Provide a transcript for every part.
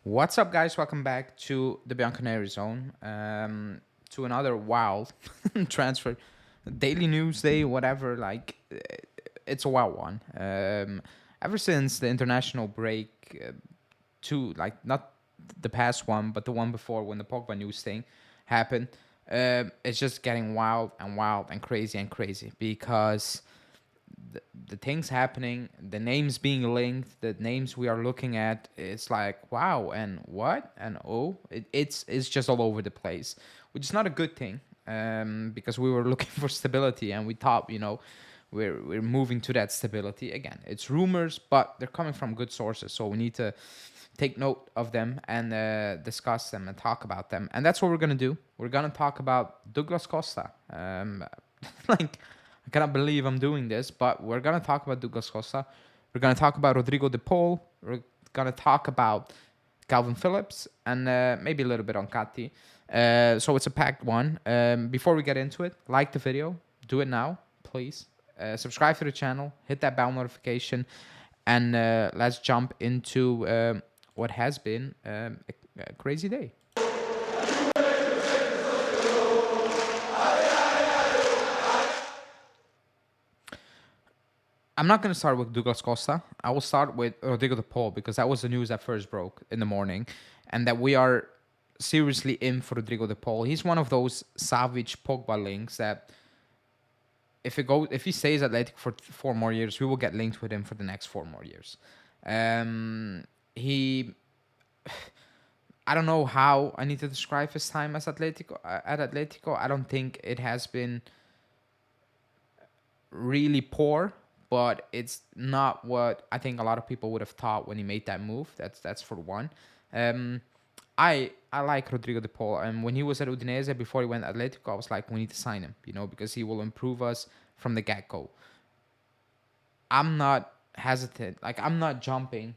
What's up, guys? Welcome back to the Bianconeri Zone. To another wild transfer, daily news day, whatever. It's a wild one. Ever since the international break, to like not the past one, but the one before when the Pogba news thing happened, it's just getting wild and crazy because the things happening, the names being linked, the names we are looking at, it's like wow and what and oh, it's just all over the place, which is not a good thing. Because we were looking for stability and we thought, we're moving to that stability again. It's rumors, but they're coming from good sources, so we need to take note of them and discuss them and talk about them. And that's what we're gonna do. We're gonna talk about Douglas Costa. Like, I cannot believe I'm doing this, but we're gonna talk about Douglas Costa. We're gonna talk about Rodrigo De Paul. We're gonna talk about Calvin Phillips and maybe a little bit on Kati. So it's a packed one. Before we get into it, like the video, do it now, please. Subscribe to the channel, hit that bell notification, and let's jump into what has been a crazy day. I'm not going to start with Douglas Costa. I will start with Rodrigo De Paul because that was the news that first broke in the morning, and that we are seriously in for Rodrigo De Paul. He's one of those savage Pogba links that if he stays Athletic for 4 more years, we will get linked with him for the next 4 more years. He, I don't know how I need to describe his time as Atletico at Atletico. I don't think it has been really poor, but it's not what I think a lot of people would have thought when he made that move. That's for one. I like Rodrigo De Paul, and when he was at Udinese before he went to Atletico, I was like, we need to sign him, because he will improve us from the get go. I'm not hesitant, like I'm not jumping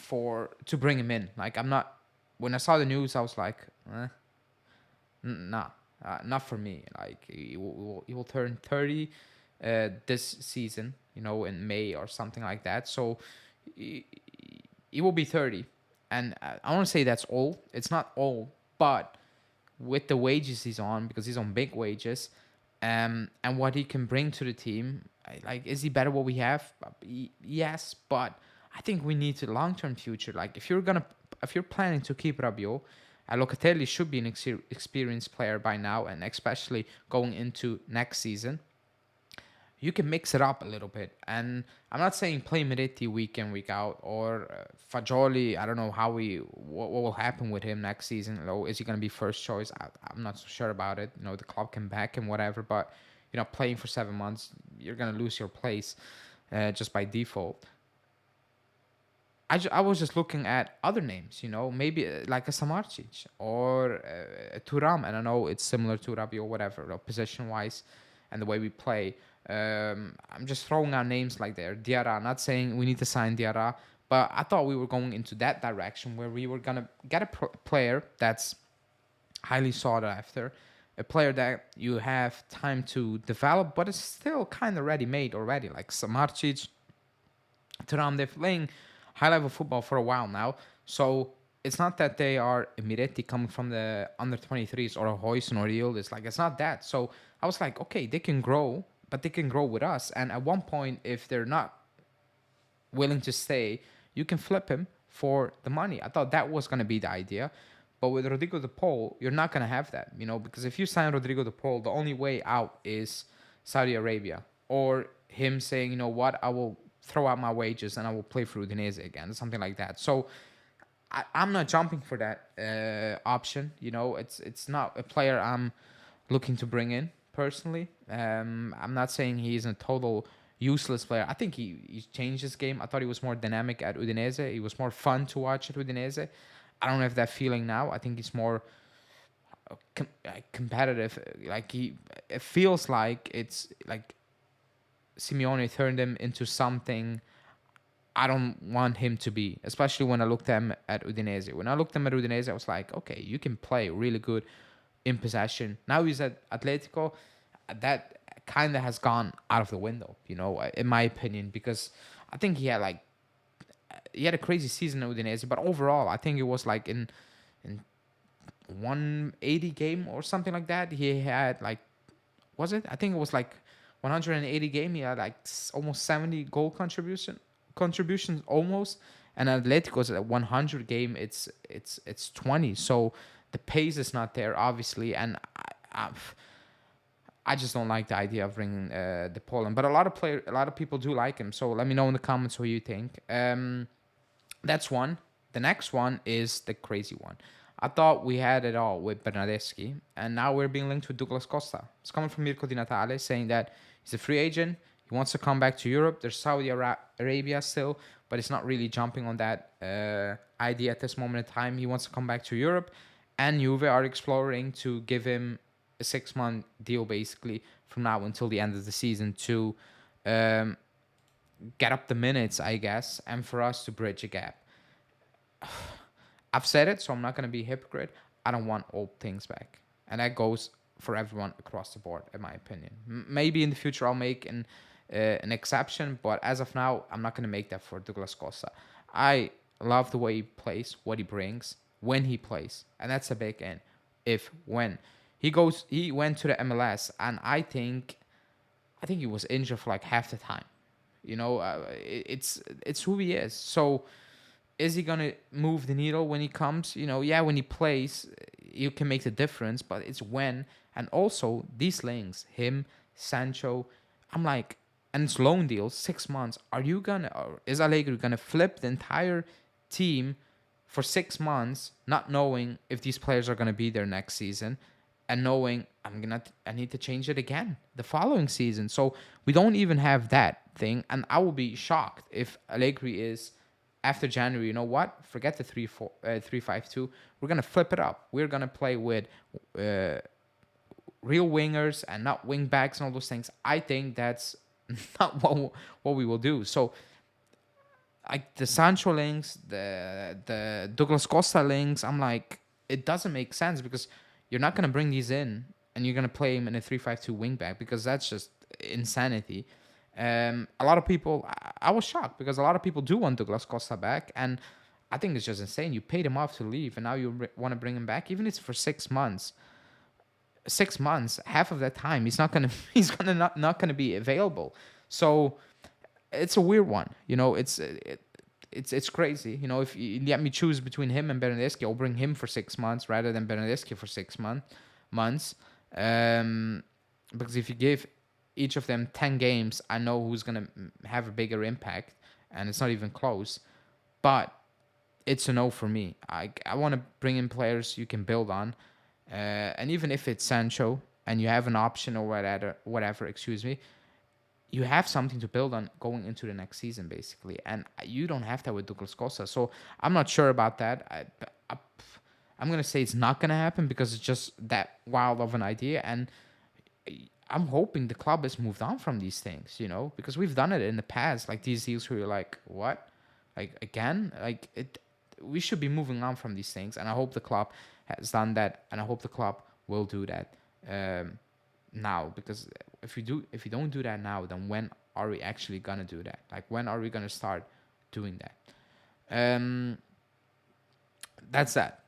to bring him in. Like I'm not. When I saw the news, I was like, nah, not for me. Like he will turn 30 this season, in May or something like that. So he will be 30, and I want to say that's old. It's not old, but with the wages he's on, because he's on big wages, and what he can bring to the team, like, is he better what we have? Yes, but I think we need a long-term future. Like, if you're planning to keep Rabiot, Locatelli should be an experienced player by now, and especially going into next season. You can mix it up a little bit. And I'm not saying play Miretti week in, week out, or Fagioli. I don't know what will happen with him next season. Is he going to be first choice? I'm not so sure about it. The club can back him, whatever. But, playing for 7 months, you're going to lose your place just by default. I was just looking at other names, maybe like a Samardzic or a Thuram. And I know it's similar to Rabiot, whatever, position-wise and the way we play. I'm just throwing out names like there. Diarra, not saying we need to sign Diarra, but I thought we were going into that direction where we were going to get a player that's highly sought after, a player that you have time to develop, but it's still kind of ready-made already, like Samardzic, Thuram. They're playing high-level football for a while now, so it's not that they are Miretti coming from the under-23s or a Hoyson or Yildiz. Like, it's not that. So I was like, okay, they can grow, but they can grow with us. And at one point, if they're not willing to stay, you can flip him for the money. I thought that was going to be the idea. But with Rodrigo De Paul, you're not going to have that, because if you sign Rodrigo De Paul, the only way out is Saudi Arabia, or him saying, you know what, I will throw out my wages and I will play for Udinese again, something like that. So I'm not jumping for that option. It's not a player I'm looking to bring in personally. I'm not saying he's a total useless player. I think he changed his game. I thought he was more dynamic at Udinese. He was more fun to watch at Udinese. I don't have that feeling now. I think he's more competitive. Like, it feels like it's like Simeone turned him into something I don't want him to be, especially when I looked at him at Udinese. When I looked at him at Udinese, I was like, okay, you can play really good in possession. Now he's at Atletico. That kind of has gone out of the window, in my opinion, because I think he had he had a crazy season with Udinese, but overall, I think it was like in 180 game or something like that. He had like, was it? I think it was like 180 game. He had like almost 70 goal contributions almost. And Atletico's at 100 game. It's 20. So the pace is not there, obviously, and I just don't like the idea of bringing the Poland. But a lot of people do like him. So let me know in the comments what you think. That's one. The next one is the crazy one. I thought we had it all with Bernardeschi, and now we're being linked with Douglas Costa. It's coming from Mirko Di Natale saying that he's a free agent. He wants to come back to Europe. There's Saudi Arabia still, but it's not really jumping on that idea at this moment in time. He wants to come back to Europe, and Juve are exploring to give him a 6-month deal basically from now until the end of the season to get up the minutes, I guess, and for us to bridge a gap. I've said it, so I'm not going to be a hypocrite. I don't want old things back. And that goes for everyone across the board, in my opinion. Maybe in the future I'll make an exception, but as of now, I'm not going to make that for Douglas Costa. I love the way he plays, what he brings, when he plays. And that's a big in. When. He went to the MLS, and I think he was injured for like half the time. It's who he is. So is he gonna move the needle when he comes? When he plays, you can make the difference, but it's when. And also these links, him, Sancho, I'm like, and it's loan deals, 6 months. Is Allegri gonna flip the entire team for 6 months, not knowing if these players are gonna be there next season, and knowing I need to change it again the following season? So we don't even have that thing, and I will be shocked if Allegri is after January. You know what? Forget the 3-5-2. We're gonna flip it up. We're gonna play with real wingers and not wing backs and all those things. I think that's not what we will do. So like the Sancho links, the Douglas Costa links, I'm like, it doesn't make sense because you're not going to bring these in and you're going to play him in a 3-5-2 wingback because that's just insanity. A lot of people, I was shocked because a lot of people do want Douglas Costa back, and I think it's just insane. You paid him off to leave, and now you want to bring him back, even if it's for 6 months. 6 months, half of that time, he's not gonna be available. So it's a weird one. It's crazy. If you let me choose between him and Bernardeschi, I'll bring him for 6 months rather than Bernardeschi for 6 months. Because if you give each of them 10 games, I know who's going to have a bigger impact, and it's not even close. But it's a no for me. I want to bring in players you can build on. And even if it's Sancho and you have an option or whatever, you have something to build on going into the next season, basically. And you don't have that with Douglas Costa. So I'm not sure about that. I'm going to say it's not going to happen because it's just that wild of an idea. And I'm hoping the club has moved on from these things, because we've done it in the past. Like these deals where you're like, what? Like, again? We should be moving on from these things. And I hope the club has done that. And I hope the club will do that. Now, because if you don't do that now, then when are we actually gonna do that? Like, when are we gonna start doing that? That's that.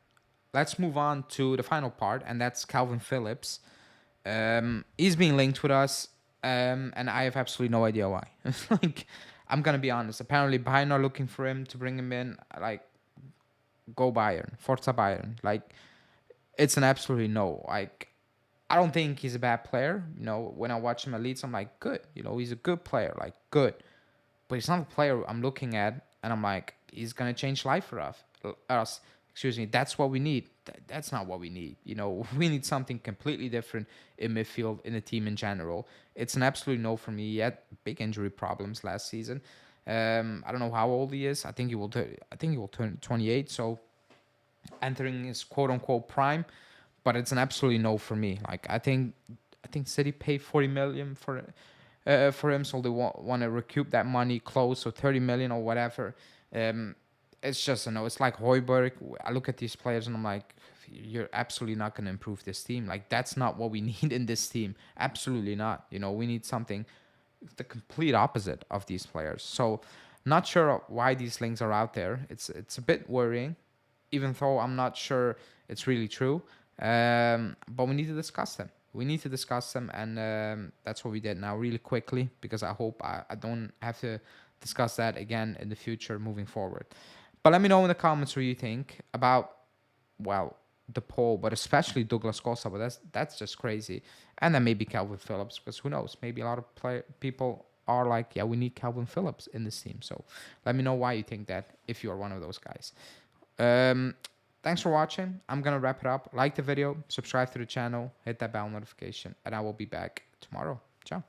Let's move on to the final part, and that's Calvin Phillips. He's being linked with us, and I have absolutely no idea why. Like, I'm gonna be honest. Apparently, Bayern are looking for him to bring him in. Like, go Bayern, Forza Bayern. Like, it's an absolutely no. Like, I don't think he's a bad player. When I watch him at Leeds, I'm like, good. He's a good player, like, good. But he's not a player I'm looking at, and I'm like, he's going to change life for us. That's what we need. That's not what we need. We need something completely different in midfield, in the team in general. It's an absolute no for me. He had big injury problems last season. I don't know how old he is. I think he will turn 28, so entering his quote-unquote prime. But it's an absolutely no for me. Like, I think City paid 40 million for him, so they want to recoup that money close, so 30 million or whatever. It's just a no. It's like Højbjerg. I look at these players and I'm like, you're absolutely not going to improve this team. Like, that's not what we need in this team. Absolutely not. We need something the complete opposite of these players. So Not sure why these links are out there. It's a bit worrying, even though I'm not sure it's really true. But we need to discuss them. We need to discuss them, and that's what we did now, really quickly, because I hope I don't have to discuss that again in the future moving forward. But let me know in the comments what you think about, well, the poll, but especially Douglas Costa. But that's just crazy. And then maybe Calvin Phillips, because who knows? Maybe a lot of people are like, yeah, we need Calvin Phillips in this team. So let me know why you think that, if you are one of those guys. Thanks for watching. I'm gonna wrap it up. Like the video, subscribe to the channel, hit that bell notification, and I will be back tomorrow. Ciao.